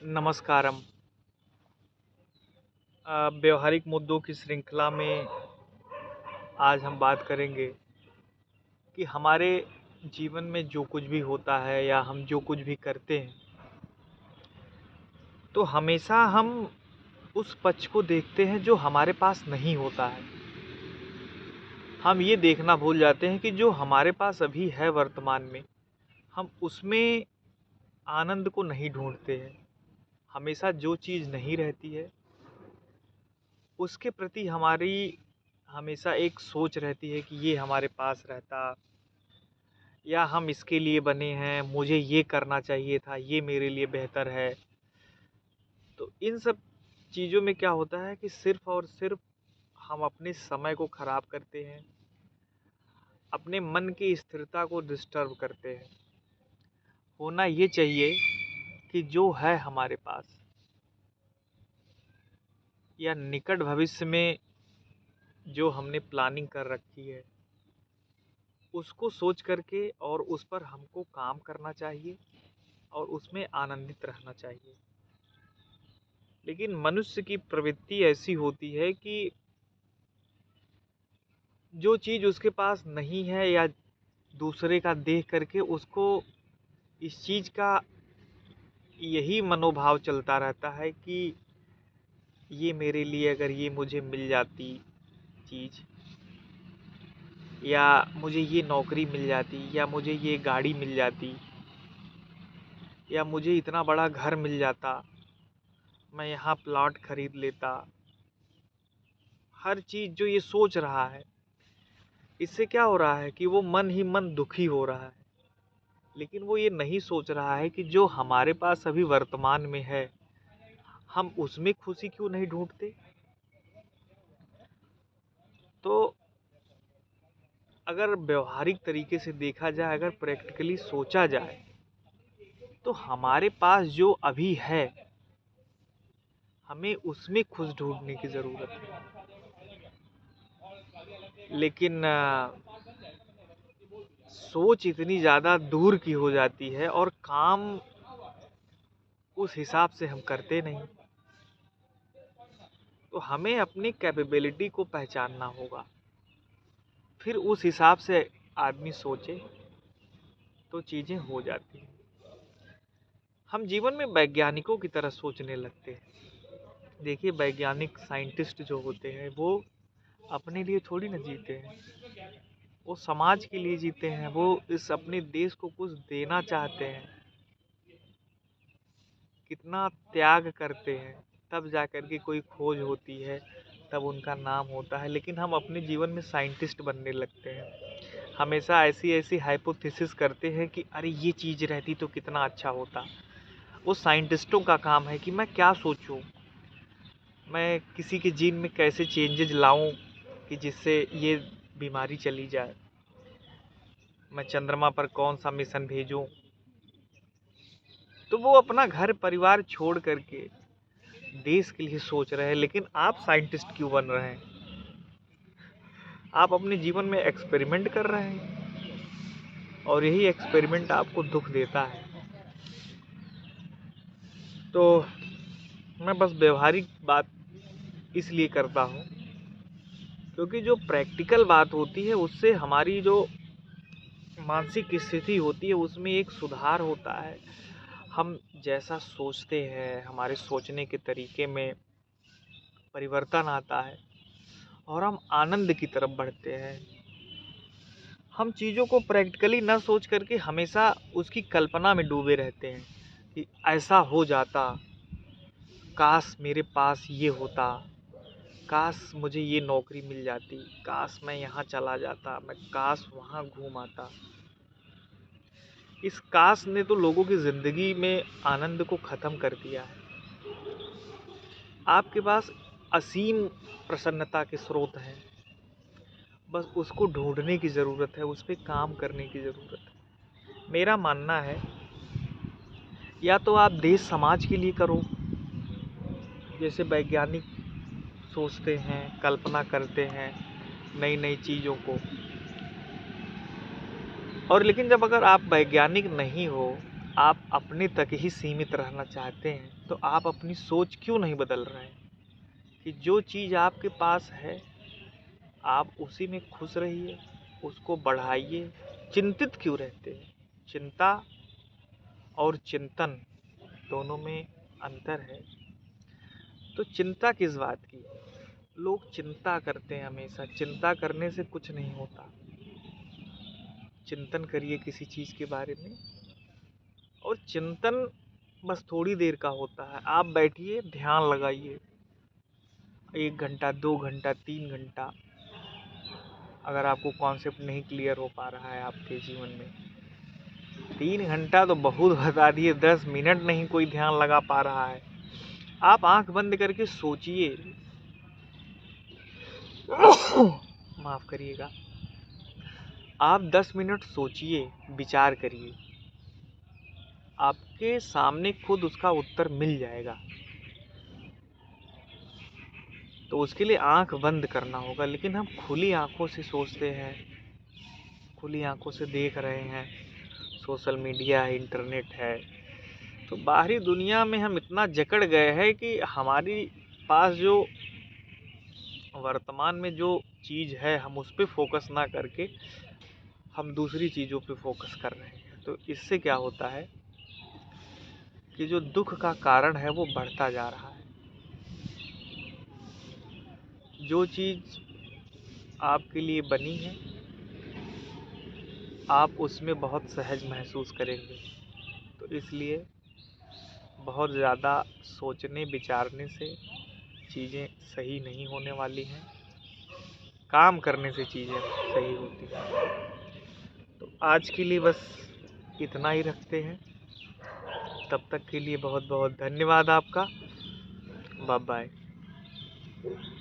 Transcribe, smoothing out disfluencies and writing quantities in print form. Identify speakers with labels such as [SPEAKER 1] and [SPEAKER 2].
[SPEAKER 1] नमस्कारम। व्यवहारिक मुद्दों की श्रृंखला में आज हम बात करेंगे कि हमारे जीवन में जो कुछ भी होता है या हम जो कुछ भी करते हैं, तो हमेशा हम उस पक्ष को देखते हैं जो हमारे पास नहीं होता है। हम ये देखना भूल जाते हैं कि जो हमारे पास अभी है वर्तमान में, हम उसमें आनंद को नहीं ढूँढते हैं। हमेशा जो चीज़ नहीं रहती है, उसके प्रति हमारी हमेशा एक सोच रहती है कि ये हमारे पास रहता, या हम इसके लिए बने हैं, मुझे ये करना चाहिए था, ये मेरे लिए बेहतर है। तो इन सब चीज़ों में क्या होता है कि सिर्फ़ और सिर्फ़ हम अपने समय को ख़राब करते हैं, अपने मन की स्थिरता को डिस्टर्ब करते हैं। होना ये चाहिए कि जो है हमारे पास, या निकट भविष्य में जो हमने प्लानिंग कर रखी है, उसको सोच करके और उस पर हमको काम करना चाहिए और उसमें आनंदित रहना चाहिए। लेकिन मनुष्य की प्रवृत्ति ऐसी होती है कि जो चीज़ उसके पास नहीं है या दूसरे का देख करके उसको इस चीज़ का यही मनोभाव चलता रहता है कि ये मेरे लिए, अगर ये मुझे मिल जाती चीज़, या मुझे ये नौकरी मिल जाती, या मुझे ये गाड़ी मिल जाती, या मुझे इतना बड़ा घर मिल जाता, मैं यहाँ प्लॉट खरीद लेता। हर चीज़ जो ये सोच रहा है, इससे क्या हो रहा है कि वो मन ही मन दुखी हो रहा है। लेकिन वो ये नहीं सोच रहा है कि जो हमारे पास अभी वर्तमान में है, हम उसमें खुशी क्यों नहीं ढूंढते। तो अगर व्यवहारिक तरीके से देखा जाए, अगर प्रैक्टिकली सोचा जाए, तो हमारे पास जो अभी है, हमें उसमें खुश ढूंढने की ज़रूरत है। लेकिन सोच इतनी ज़्यादा दूर की हो जाती है और काम उस हिसाब से हम करते नहीं। तो हमें अपनी कैपेबिलिटी को पहचानना होगा, फिर उस हिसाब से आदमी सोचे तो चीज़ें हो जाती हैं। हम जीवन में वैज्ञानिकों की तरह सोचने लगते हैं। देखिए, वैज्ञानिक साइंटिस्ट जो होते हैं, वो अपने लिए थोड़ी ना जीते हैं, वो समाज के लिए जीते हैं। वो इस अपने देश को कुछ देना चाहते हैं, कितना त्याग करते हैं, तब जा कर के कोई खोज होती है, तब उनका नाम होता है। लेकिन हम अपने जीवन में साइंटिस्ट बनने लगते हैं, हमेशा ऐसी ऐसी हाइपोथेसिस करते हैं कि अरे ये चीज़ रहती तो कितना अच्छा होता। वो साइंटिस्टों का काम है कि मैं क्या सोचूं, मैं किसी के जीन में कैसे चेंजेज लाऊं कि जिससे ये बीमारी चली जाए, मैं चंद्रमा पर कौन सा मिशन भेजूं। तो वो अपना घर परिवार छोड़ करके देश के लिए सोच रहे हैं। लेकिन आप साइंटिस्ट क्यों बन रहे हैं? आप अपने जीवन में एक्सपेरिमेंट कर रहे हैं, और यही एक्सपेरिमेंट आपको दुख देता है। तो मैं बस व्यवहारिक बात इसलिए करता हूँ क्योंकि जो प्रैक्टिकल बात होती है, उससे हमारी जो मानसिक स्थिति होती है, उसमें एक सुधार होता है। हम जैसा सोचते हैं, हमारे सोचने के तरीके में परिवर्तन आता है और हम आनंद की तरफ बढ़ते हैं। हम चीज़ों को प्रैक्टिकली ना सोच करके हमेशा उसकी कल्पना में डूबे रहते हैं कि ऐसा हो जाता, काश मेरे पास ये होता, काश मुझे ये नौकरी मिल जाती, काश मैं यहाँ चला जाता, मैं काश वहाँ घूम आता। इस काश ने तो लोगों की ज़िंदगी में आनंद को ख़त्म कर दिया है। आपके पास असीम प्रसन्नता के स्रोत हैं, बस उसको ढूंढने की ज़रूरत है, उस पर काम करने की ज़रूरत है। मेरा मानना है, या तो आप देश समाज के लिए करो, जैसे वैज्ञानिक सोचते हैं, कल्पना करते हैं नई नई चीज़ों को। और लेकिन जब अगर आप वैज्ञानिक नहीं हो, आप अपने तक ही सीमित रहना चाहते हैं तो आप अपनी सोच क्यों नहीं बदल रहे हैं कि जो चीज़ आपके पास है आप उसी में खुश रहिए, उसको बढ़ाइए। चिंतित क्यों रहते हैं? चिंता और चिंतन दोनों में अंतर है। तो चिंता किस बात की? लोग चिंता करते हैं, हमेशा चिंता करने से कुछ नहीं होता। चिंतन करिए किसी चीज़ के बारे में, और चिंतन बस थोड़ी देर का होता है। आप बैठिए, ध्यान लगाइए 1 घंटा, 2 घंटा, 3 घंटा। अगर आपको कॉन्सेप्ट नहीं क्लियर हो पा रहा है आपके जीवन में, 3 घंटा तो बहुत बता दिए, 10 मिनट नहीं कोई ध्यान लगा पा रहा है। आप आंख बंद करके सोचिए, माफ करिएगा, आप 10 मिनट सोचिए, विचार करिए, आपके सामने खुद उसका उत्तर मिल जाएगा। तो उसके लिए आंख बंद करना होगा, लेकिन हम खुली आंखों से सोचते हैं, खुली आंखों से देख रहे हैं। सोशल मीडिया है, इंटरनेट है, तो बाहरी दुनिया में हम इतना जकड़ गए हैं कि हमारी पास जो वर्तमान में जो चीज़ है हम उस पर फोकस ना करके हम दूसरी चीज़ों पे फोकस कर रहे हैं। तो इससे क्या होता है कि जो दुख का कारण है वो बढ़ता जा रहा है। जो चीज़ आपके लिए बनी है आप उसमें बहुत सहज महसूस करेंगे। तो इसलिए बहुत ज़्यादा सोचने विचारने से चीज़ें सही नहीं होने वाली हैं, काम करने से चीज़ें सही होती हैं। तो आज के लिए बस इतना ही रखते हैं। तब तक के लिए बहुत बहुत धन्यवाद आपका। Bye bye.